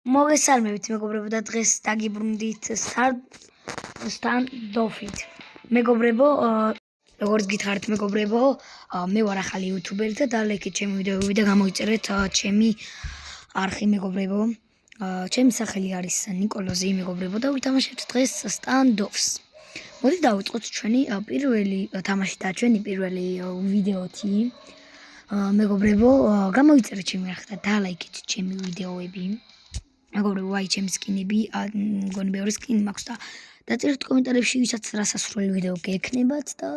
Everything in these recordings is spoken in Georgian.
მოგესალმებით მეგობრებო და დღეს დაგიბრუნდით სტანდოფით. მეგობრებო, როგორც გითხარით მეგობრებო, მე ვარ ახალი იუთუბერი და დალექეთ ჩემი ვიდეოები და გამოიწერეთ ჩემი არხი მეგობრებო. ჩემი სახელი არის ნიკოლოზი მეგობრებო და ვითამაშებთ დღეს სტანდოფს. მოდი დავიწყოთ ჩვენი პირველი თამაში და ჩვენი პირველი ვიდეოთი. მეგობრებო, გამოიწერეთ ჩემი არხი და დალაიქეთ ჩემი ვიდეოები. მეგობრებო, აი ჩემი სკინები, მგონი ბევრი სკინი მაქვს და დაწერეთ კომენტარებში ვისაც რა სასურველი ვიდეო გექნებათ და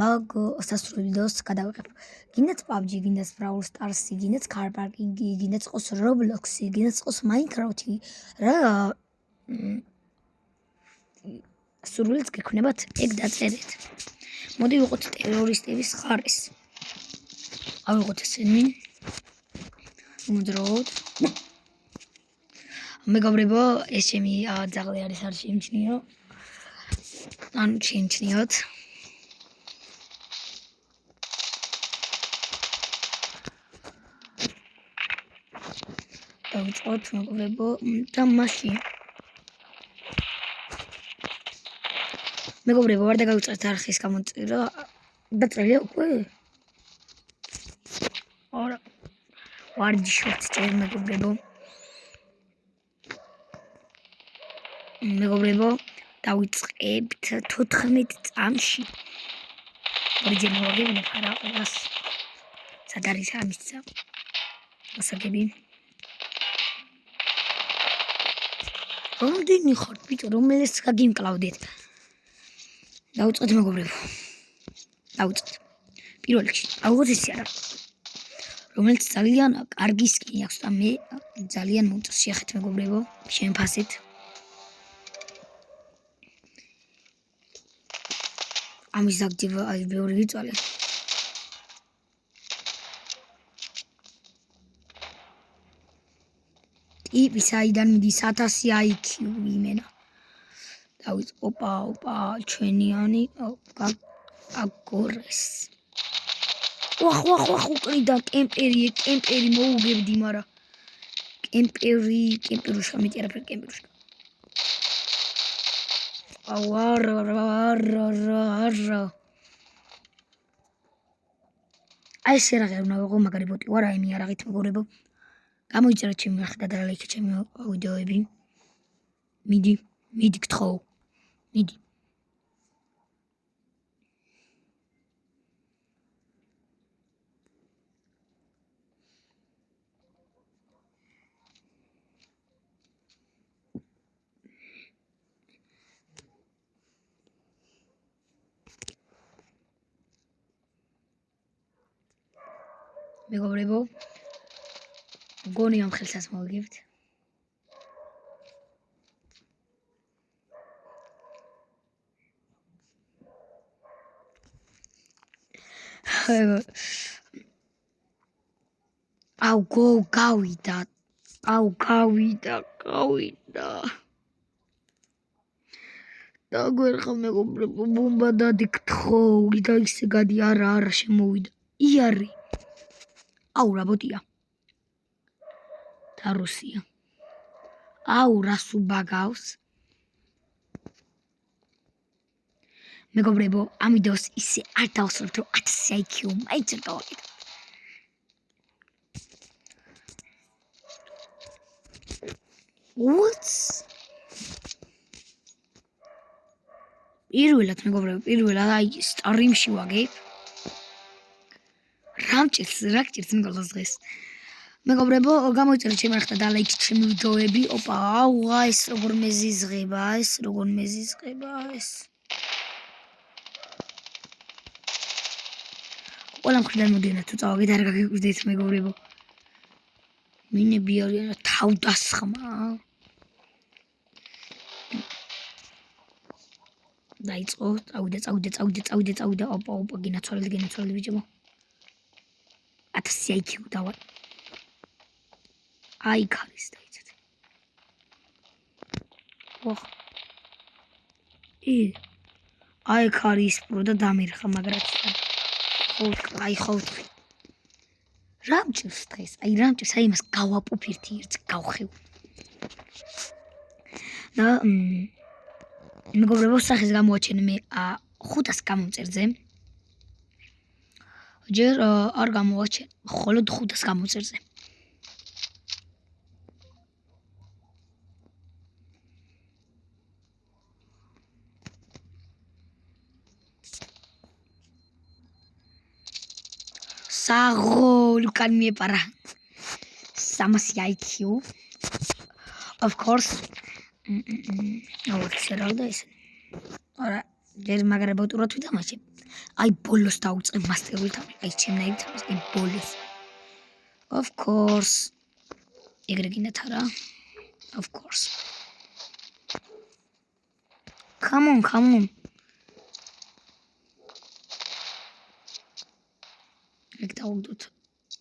მაგ სასურველ ვიდეოს გადავიღებ. გინდათ PUBG, გინდათ Brawl Stars, გინდათ Car Parking, გინდათ იყოს Roblox, გინდათ იყოს Minecraft, რა სურვილიც გექნებათ, ეგ დაწერეთ. მოდი ვიყოთ ტერორისტების ხარეს. ავიღოთ ესენი. უმძროთ. მეგობრებო, ეს ჩემი ძაღლი არის, არ შეიმჩნიო. ანუ შეიმჩნიოთ. დავიწყოთ მეგობრებო და მაშინ. მეგობრებო, ვარ და გავიწყეთ არხის გამოწერა. დაწერია უკვე? არა. ვარჯიშობთ წერს მეგობრებო. მეგობრებო, დავიწყებთ 14 წამში. ორიჯერ მოვაგებინებ არა ყველას. სად არის ამისა? მოსაგები. რამდენი ხართ ბიჭო, რომელს გაგიმკლავდეთ? დავიწყეთ მეგობრებო. დავიწყეთ. პირველ რიგში, ალბათ ეს არა. რომელიც ძალიან კარგი სკინი აქვს და მე ძალიან მომწონს. შეახეთ მეგობრებო, შემფასეთ. ამის დაგდება აი ბევრი ვიწვალე. ტიპი საიდან მიდის 1000 IQ იმენა. დავიწყო, ოპა, ჩვენიანი აგორეს. ვახ, უკრიდა კემპერი მოუგებდი, მაგრამ კემპერუშკა მეტი არაფერი კემპერუშკა. არა. აი ეს რა უნდა ვიღო, მაგარი ბოტი ვარ, აი მე არაღით მეგობრებო. გამოიწერეთ ჩემი არხი და დალაიქეთ ჩემი ვიდეოები. მიდი გთხოვ. მიდი. მეგობრებო, მგონი ამ ხელსაც მოვიგებთ. გავიდა. დაგვერხა მეგობრებო, ბომბა დადიგთხოული და ისე გადი, არა შემოვიდა. იარი. რა ბოტია. და რუსია. რას უბაგავს. მეგობრებო, ამ ვიდეოს ისე არ დავსრულებთ, რომ 1000 IQ მაინც არ გავაკეთებ. პირველად აი სტრიმში ვაგებ. რა გჭირს მეგობრებო დღეს. მეგობრებო, გამოიწერეთ ჩემი არხი და დალაიქეთ ჩემი ვიდეოები. ოპა, ეს როგორ მეზიზღება, ყველა მხრიდან მოდიოდა თუ წავაგეთ, არ გაგიკვირდეთ მეგობრებო. მინები არიან თავდასხმა. დაიწყო, წავიდე. ოპა, გენაცვალეთ ბიჭებო. 1000 IQ დავა. აი ქარის დაიცეთ. ოხ. აი ქარის პრო და დამერხა, მაგრამ ხო. რა მჭირს დღეს? აი რა მჭირს? აი იმას გავაპუფირთი ერთს გავხევ. და მეგობრებო, სახეს გამოაჩენე მე 500 გამომწერზე. ჯერ არ გამოაჩენ, მხოლოდ 500 გამომწერზე. Lukani მიეპარა 300 IQ. Of course. რა ის. არა, ჯერ მაგრება უტურად ვიტამაშებ. აი ბოლოს დაუწყებ მასტერული თავი. აი ჩემნაირი თავის, აი ბოლოს. Of course. ეგრე გინდათ არა? Of course. Come on. ეგ დავუგდოთ.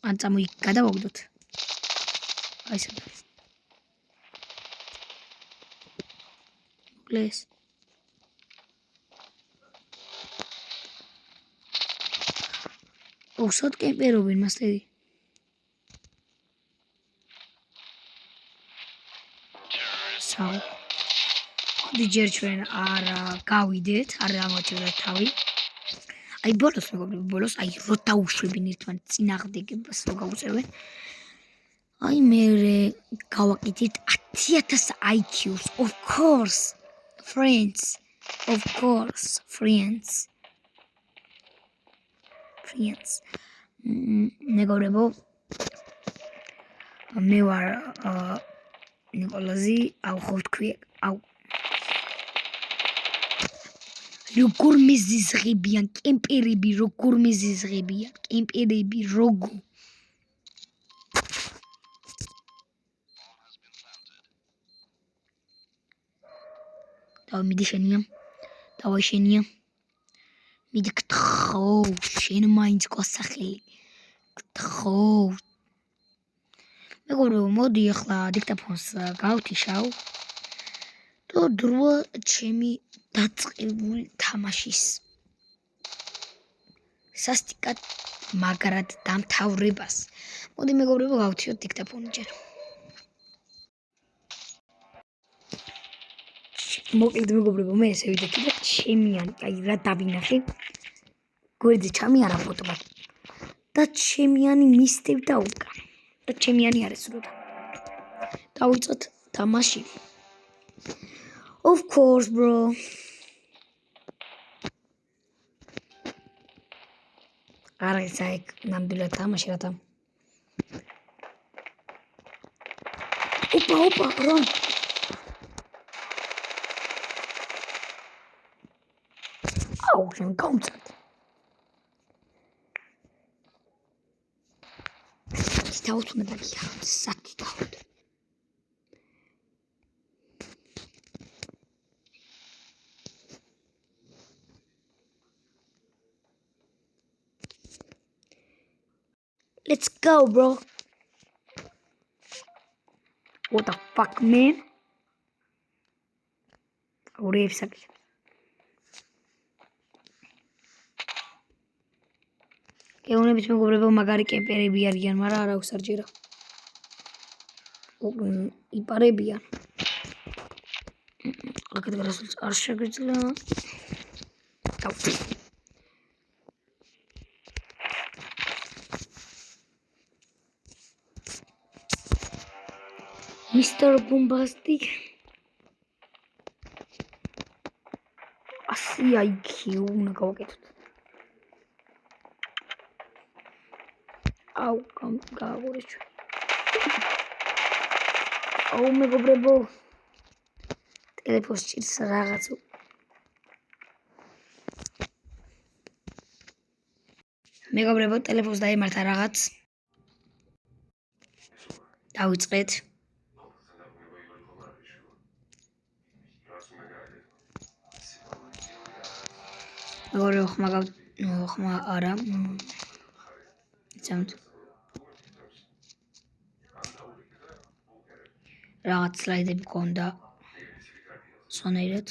ან გადავაგდოთ. აი ესა. Please. უსოთ კემპერობენ მასტერი. მოდი ჯერ ჩვენ არ გავიდეთ, არ გამოჩვენოთ თავი. აი ბოლოს მეგობრებო, ბოლოს აი რო დაუშვებინ ერთმანეთს წინააღმდეგებას რო გაუწევენ. აი მე გავაკეთეთ 10000 IQ-ს. Of course. Friends. მეგობრებო, მე ვარ ნიკოლოზი, ხო თქვი, როგორ მეზიზღებიან კემპერები, როგორ მიდი შენია. მიდი გთხოვ, შენ მაინც გასახელი. გთხოვ. მეგობრებო, მოდი ახლა დიქტაფონს გავთიშავ. და დროა ჩემი დაწყებული თამაშის სასტიკად მაგრად დამთავრებას. მოდი მეგობრებო, გავთიშოთ დიქტაფონი ჯერ. მოკლედ მეგობრებო, მე ესე ვიდექი და ჩემიანი, აი რა დავინახე. გვერდზე ჩამიარა ფოტოა. და ჩემიანი მისდევ და უკან. და ჩემიანი არის როდა. დავიწყოთ თამაში. Of course, bro. არა ეს აი ნამდვილად თამაში რათა. ოპა, რა. შენ გამწად. დაუთმება საკი გავთ. Let's go, bro. What the fuck, man? Ურიებ საკი. ეუნებით მეგობრებო, მაგარი კემპერები არიან, მაგრამ არა უსარჯერა. იპარებიან. აქეთ გასულს არ შეგვიძლია. Mr. Bombastic. 100 IQ უნდა გავაკეთოთ. გააგორე ჩვენ. მეგობრებო. ტელეფონს ჭირს რაღაც. მეგობრებო, ტელეფონს დაემართა რაღაც. დავიწყეთ. მეგობრებო, ხმა არა. ძამთ. რაღაც სლაიდები გქონდა. სონერეთ.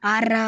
არა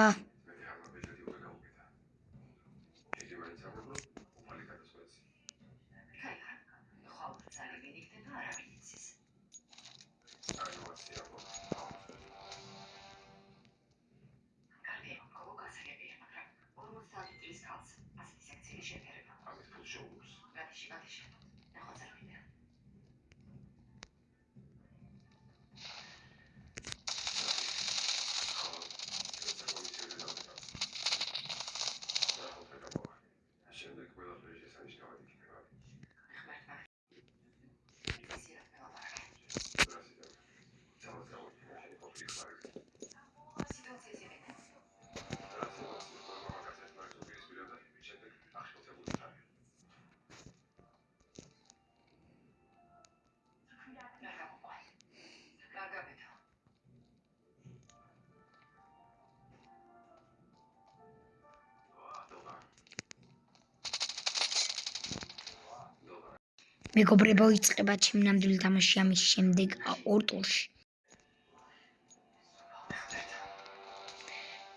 მეგობრებო, იწყება ჩემი ნამდვილი თამაში ამის შემდეგ ორ ტურში.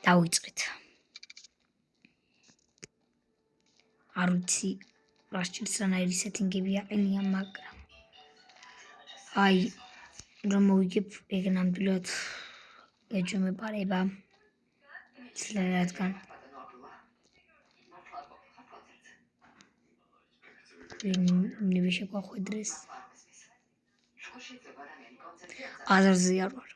დავიწყეთ. არ ვიცი, რა სჭირს რანაირი სეტინგები აყენია, მაგრამ აი, რომ მოვიგებ, ეგ ნამდვილად ეჯომეპარება. რადგან ნივი შეგვახვედრეს. აზარზე არ ვარ.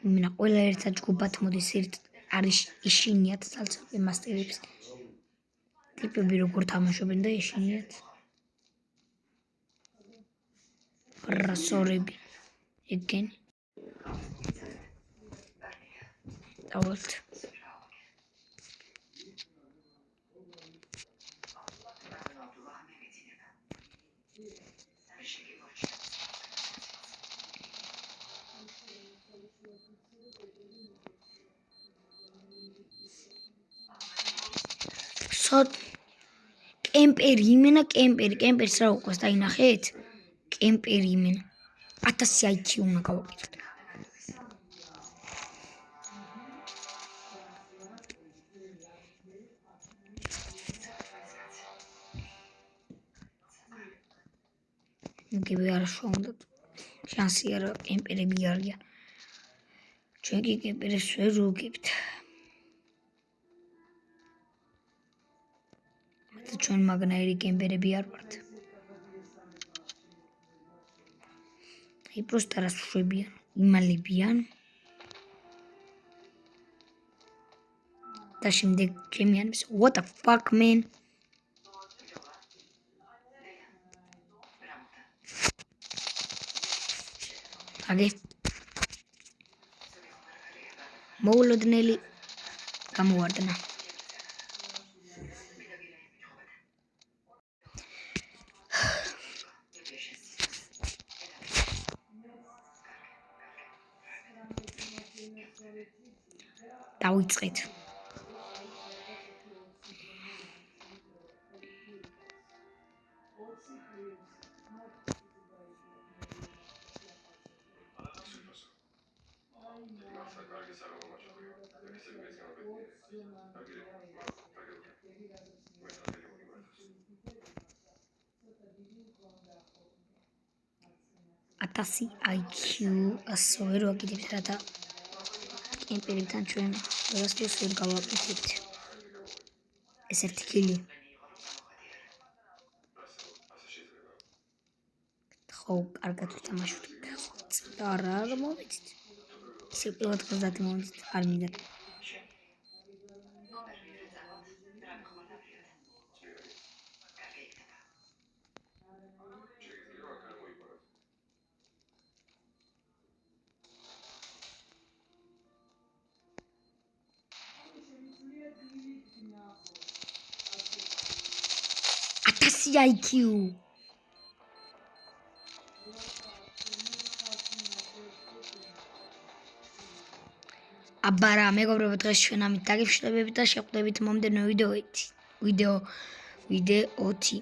მინა ყველა ერთად ჯგუფად მოდის, არის იშინიათ ცალ-ცალკე მასტერებს. ტიპები როგორ თამაშობენ და იშინიათ. რასორები. ეგენ. დავალთ. კემპერი იმენა, კემპერს რა უყვეს, დაინახეთ? კემპერი იმენა. 1000 IQ უნდა გავაკეთოთ. იგივე არ შევუნდათ. შანსი არა, კემპერები არიან. ჩვენ კი კემპერებს ვერ ვუგებთ. ჩვენ მაგნაირი კემპერები არ ვართ. აი პროსტა რას შვებიან, იმალებიან. და შემდეგ ჩემი არის what the fuck man. აგე მოულოდნელი გამოვარდნა. დავიწყეთ. ათასი IQ ასევე რო აკეთებთ რათა კემპერებთან ჩვენ ვერასდროს ვერ გავაკეთებთ ეს ერთი კილი ხო კარგად ვთამაშობთ და რა მომიცით ისე პირველად 30 მომიცით არ მინდა ათასი IQ აბა რა მეგობრებო დღეს ჩვენ ამით დაგიფშლებებით და შევხვდებით მომდევნო ვიდეოთი